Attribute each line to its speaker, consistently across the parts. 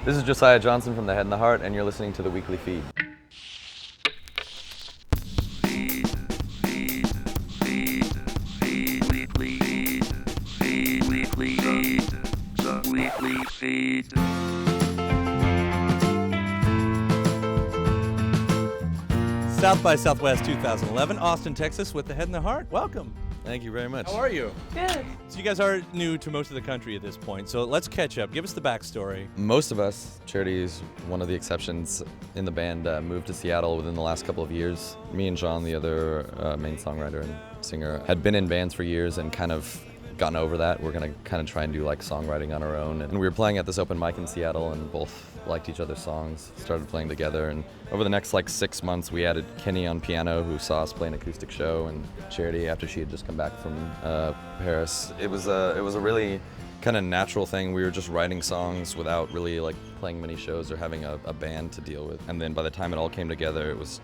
Speaker 1: This is Josiah Johnson from The Head and the Heart, and you're listening to The Weekly Feed.
Speaker 2: South by Southwest 2011, Austin, Texas, with The Head and the Heart. Welcome.
Speaker 1: Thank you very much.
Speaker 2: How are you?
Speaker 3: Good.
Speaker 2: So you guys are new to most of the country at this point, so let's catch up. Give us the backstory.
Speaker 1: Most of us, Charity is one of the exceptions in the band, moved to Seattle within the last couple of years. Me and John, the other main songwriter and singer, had been in bands for years and kind of gotten over that. We're going to kind of try and do like songwriting on our own. And we were playing at this open mic in Seattle and both liked each other's songs, started playing together. And over the next like 6 months, we added Kenny on piano, who saw us play an acoustic show, and Charity after she had just come back from Paris. It was a really kind of natural thing. We were just writing songs without really like playing many shows or having a band to deal with. And then by the time it all came together, it was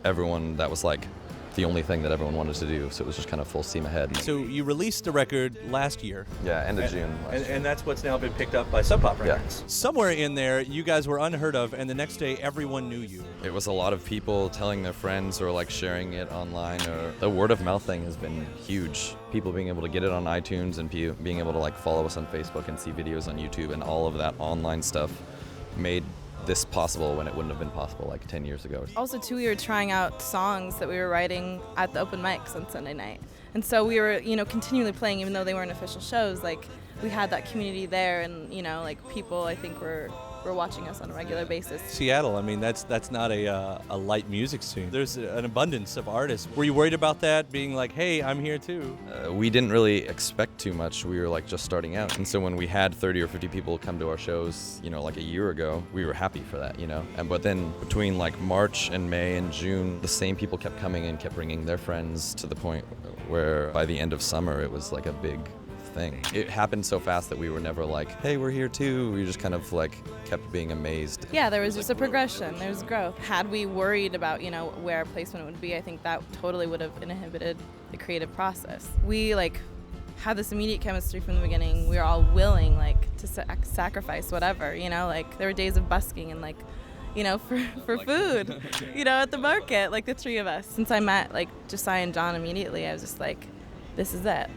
Speaker 1: everyone that was like the only thing that everyone wanted to do, so it was just kind of full steam ahead.
Speaker 2: So you released a record last year.
Speaker 1: Yeah, end of June.
Speaker 2: And that's what's now been picked up by Sub Pop Records.
Speaker 1: Yeah.
Speaker 2: Somewhere in there, you guys were unheard of, and the next day, everyone knew you.
Speaker 1: It was a lot of people telling their friends or like sharing it online, or the word of mouth thing has been huge. People being able to get it on iTunes and being able to like follow us on Facebook and see videos on YouTube, and all of that online stuff made this possible when it wouldn't have been possible like 10 years ago.
Speaker 3: Also, too, we were trying out songs that we were writing at the open mics on Sunday night. And so we were, continually playing, even though they weren't official shows. Like, we had that community there, and, like, people, I think, were watching us on a regular basis.
Speaker 2: Seattle, I mean, that's not a light music scene. There's an abundance of artists. Were you worried about that, being like, hey, I'm here too?
Speaker 1: We didn't really expect too much. We were like just starting out. And so when we had 30 or 50 people come to our shows, like a year ago, we were happy for that, But then between like March and May and June, the same people kept coming and kept bringing their friends, to the point where by the end of summer, it was like a big thing. It happened so fast that we were never like, hey, we're here too. We just kind of like kept being amazed.
Speaker 3: Yeah, there was just a progression. There was growth. Had we worried about, where our placement would be, I think that totally would have inhibited the creative process. We had this immediate chemistry from the beginning. We were all willing to sacrifice whatever, there were days of busking and for food, at the market, the three of us. Since I met Josiah and John immediately, I was just like, this is it.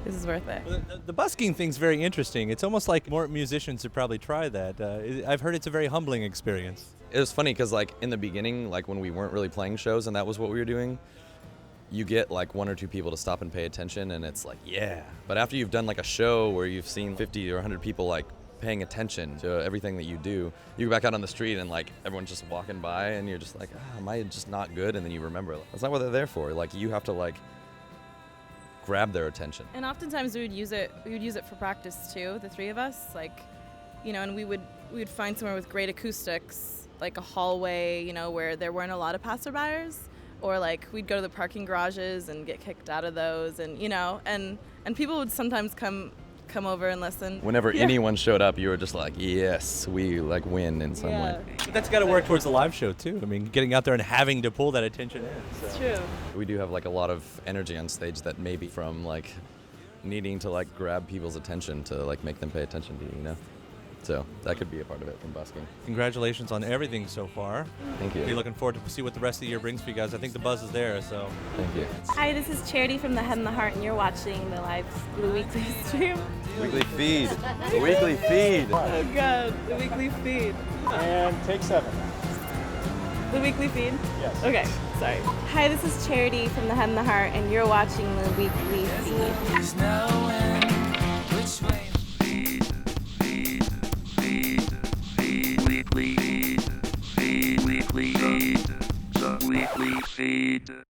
Speaker 3: This is worth it.
Speaker 2: Well, the busking thing's very interesting. It's almost like more musicians should probably try that. I've heard it's a very humbling experience.
Speaker 1: It was funny because in the beginning, when we weren't really playing shows and that was what we were doing, you get one or two people to stop and pay attention, and it's like, yeah. But after you've done a show where you've seen 50 or 100 people paying attention to everything that you do, you go back out on the street and everyone's just walking by and you're just like, am I just not good? And then you remember, that's not what they're there for. You have to grab their attention.
Speaker 3: And oftentimes we would use it for practice too, the three of us, and we would find somewhere with great acoustics, like a hallway, where there weren't a lot of passerbyers, or we'd go to the parking garages and get kicked out of those, and and people would sometimes come over and listen.
Speaker 1: Whenever anyone showed up, you were just like, yes, we win in some way.
Speaker 2: But that's got to work towards the live show too. I mean, getting out there and having to pull that attention in. So.
Speaker 3: It's true.
Speaker 1: We do have a lot of energy on stage that maybe from needing to grab people's attention to make them pay attention to you, So that could be a part of it from busking.
Speaker 2: Congratulations on everything so far.
Speaker 1: Thank you.
Speaker 2: Be looking forward to see what the rest of the year brings for you guys. I think the buzz is there, so.
Speaker 1: Thank you.
Speaker 4: Hi, this is Charity from The Head and the Heart, and you're watching the weekly stream.
Speaker 1: Weekly feed. The weekly feed.
Speaker 3: Oh God, the weekly feed.
Speaker 5: And take 7.
Speaker 4: The weekly feed?
Speaker 5: Yes.
Speaker 4: Okay, sorry. Hi, this is Charity from The Head and the Heart, and you're watching the weekly feed.
Speaker 6: Weekly feed.